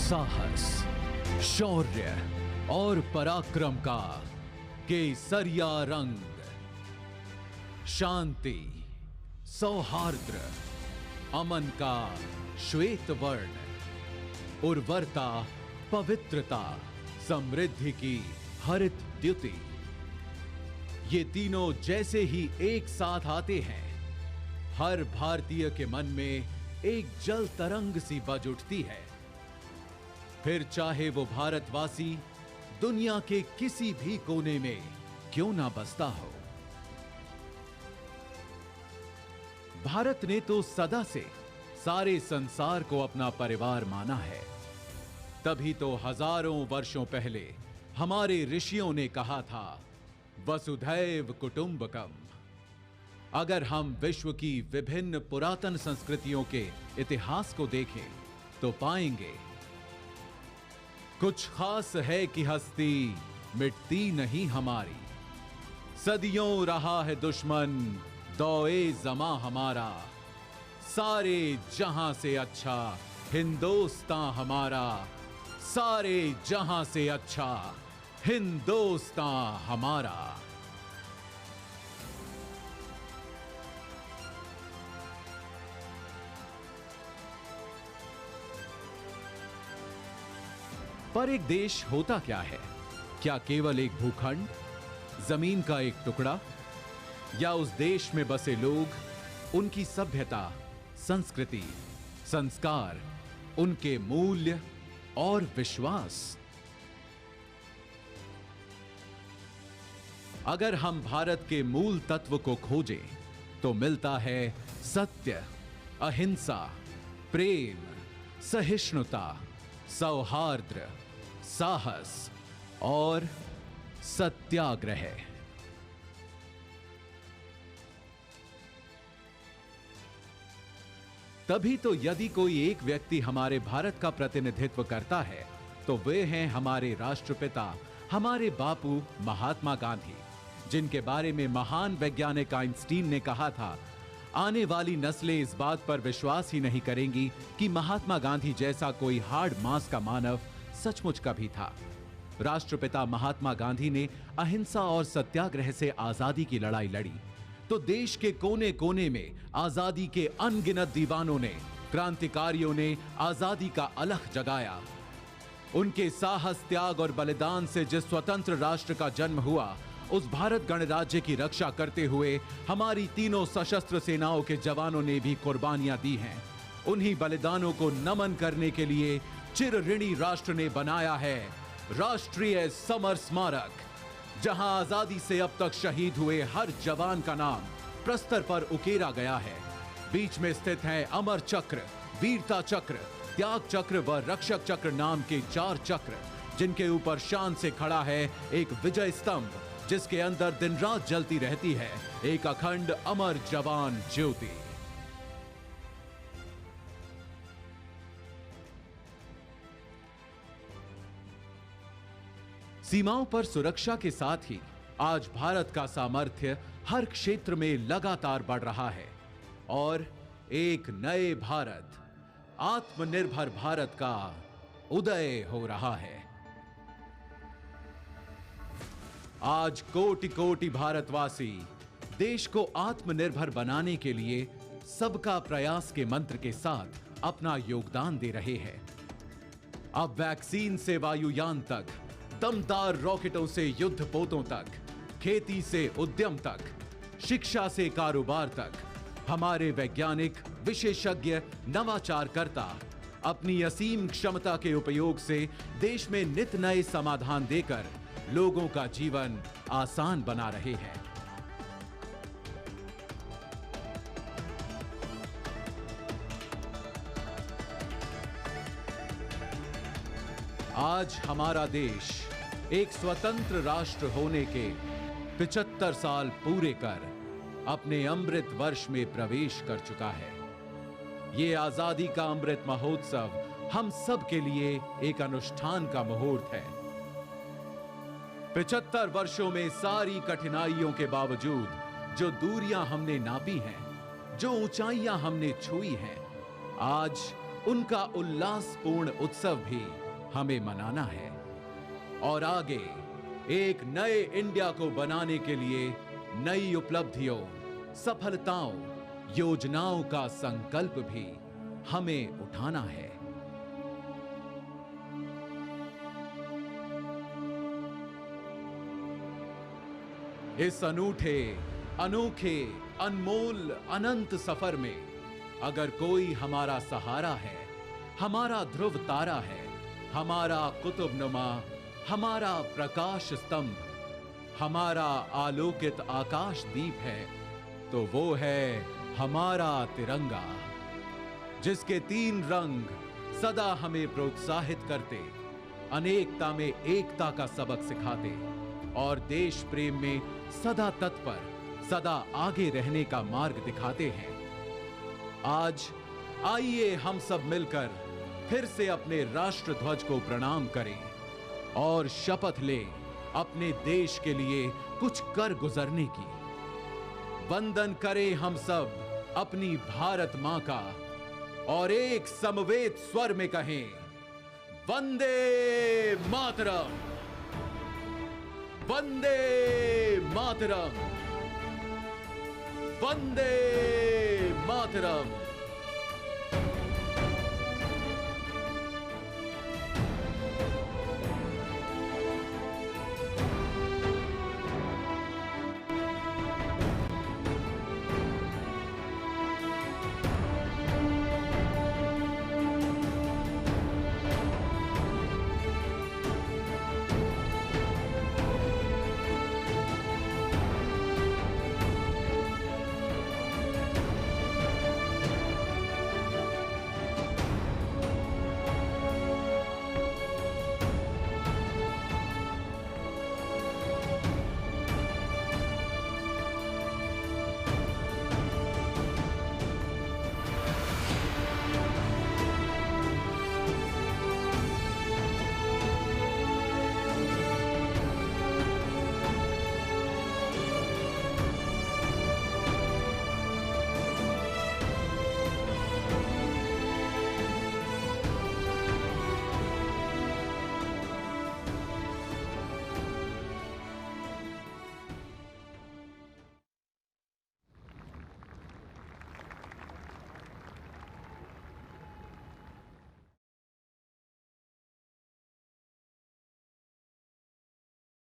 साहस, शौर्य और पराक्रम का केसरिया रंग, शांति, सौहार्द्र, अमन का श्वेत वर्ण, उर्वरता, पवित्रता, समृद्धि की हरित द्युति, ये तीनों जैसे ही एक साथ आते हैं, हर भारतीय के मन में एक जल तरंग सी बज उठती है। फिर चाहे वो भारतवासी दुनिया के किसी भी कोने में क्यों ना बसता हो। भारत ने तो सदा से सारे संसार को अपना परिवार माना है। तभी तो हजारों वर्षों पहले हमारे ऋषियों ने कहा था, वसुधैव कुटुंबकम। अगर हम विश्व की विभिन्न पुरातन संस्कृतियों के इतिहास को देखें तो पाएंगे, कुछ खास है कि हस्ती मिटती नहीं हमारी। सदियों रहा है दुश्मन दौए जमा हमारा, सारे जहां से अच्छा हिंदुस्तान हमारा, सारे जहां से अच्छा हिंदुस्तान हमारा। पर एक देश होता क्या है? क्या केवल एक भूखंड, जमीन का एक टुकड़ा, या उस देश में बसे लोग, उनकी सभ्यता, संस्कृति, संस्कार, उनके मूल्य और विश्वास? अगर हम भारत के मूल तत्व को खोजें तो मिलता है सत्य, अहिंसा, प्रेम, सहिष्णुता, सौहार्द्र, साहस और सत्याग्रह। तभी तो यदि कोई एक व्यक्ति हमारे भारत का प्रतिनिधित्व करता है तो वे हैं हमारे राष्ट्रपिता, हमारे बापू महात्मा गांधी, जिनके बारे में महान वैज्ञानिक आइंस्टीन ने कहा था, आने वाली नस्लें इस बात पर विश्वास ही नहीं करेंगी कि महात्मा गांधी जैसा कोई हार्ड मांस का मानव सचमुच कभी था। राष्ट्रपिता महात्मा गांधी ने अहिंसा और सत्याग्रह से आजादी की लड़ाई लड़ी तो देश के कोने कोने में आजादी के अनगिनत दीवानों ने, क्रांतिकारियों ने आजादी का अलख जगाया। उनके साहस, त्याग और बलिदान से जिस स्वतंत्र राष्ट्र का जन्म हुआ, उस भारत गणराज्य की रक्षा करते हुए हमारी तीनों सशस्त्र सेनाओं के जवानों ने भी कुर्बानियां दी हैं। उन्हीं बलिदानों को नमन करने के लिए चिर ऋणी राष्ट्र ने बनाया है राष्ट्रीय समर स्मारक, जहां आजादी से अब तक शहीद हुए हर जवान का नाम प्रस्तर पर उकेरा गया है। बीच में स्थित है अमर चक्र, वीरता चक्र, त्याग चक्र व रक्षक चक्र नाम के 4 चक्र, जिनके ऊपर शान से खड़ा है एक विजय स्तंभ, जिसके अंदर दिन रात जलती रहती है एक अखंड अमर जवान ज्योति। सीमाओं पर सुरक्षा के साथ ही आज भारत का सामर्थ्य हर क्षेत्र में लगातार बढ़ रहा है और एक नए भारत, आत्मनिर्भर भारत का उदय हो रहा है। आज कोटि कोटि भारतवासी देश को आत्मनिर्भर बनाने के लिए सबका प्रयास के मंत्र के साथ अपना योगदान दे रहे हैं। अब वैक्सीन से वायुयान तक, दमदार रॉकेटों से युद्धपोतों तक, खेती से उद्यम तक, शिक्षा से कारोबार तक, हमारे वैज्ञानिक, विशेषज्ञ, नवाचारकर्ता अपनी असीम क्षमता के उपयोग से देश में नित नए समाधान देकर लोगों का जीवन आसान बना रहे हैं। आज हमारा देश एक स्वतंत्र राष्ट्र होने के 75 साल पूरे कर अपने अमृत वर्ष में प्रवेश कर चुका है। ये आजादी का अमृत महोत्सव हम सब के लिए एक अनुष्ठान का मुहूर्त है। 75 वर्षों में सारी कठिनाइयों के बावजूद जो दूरियां हमने नापी हैं, जो ऊंचाइयां हमने छुई हैं, आज उनका उल्लासपूर्ण उत्सव भी हमें मनाना है और आगे एक नए इंडिया को बनाने के लिए नई उपलब्धियों, सफलताओं, योजनाओं का संकल्प भी हमें उठाना है। इस अनूठे, अनोखे, अनमोल, अनंत सफर में अगर कोई हमारा सहारा है, हमारा ध्रुव तारा है, हमारा कुतुबनुमा, हमारा प्रकाश स्तंभ, हमारा आलोकित आकाश दीप है, तो वो है हमारा तिरंगा, जिसके 3 रंग सदा हमें प्रोत्साहित करते, अनेकता में एकता का सबक सिखाते और देश प्रेम में सदा तत्पर, सदा आगे रहने का मार्ग दिखाते हैं। आज आइए हम सब मिलकर फिर से अपने राष्ट्र ध्वज को प्रणाम करें और शपथ लें अपने देश के लिए कुछ कर गुजरने की। वंदन करें हम सब अपनी भारत मां का और एक समवेत स्वर में कहें, वंदे मातरम, वंदे मातरम, वंदे मातरम।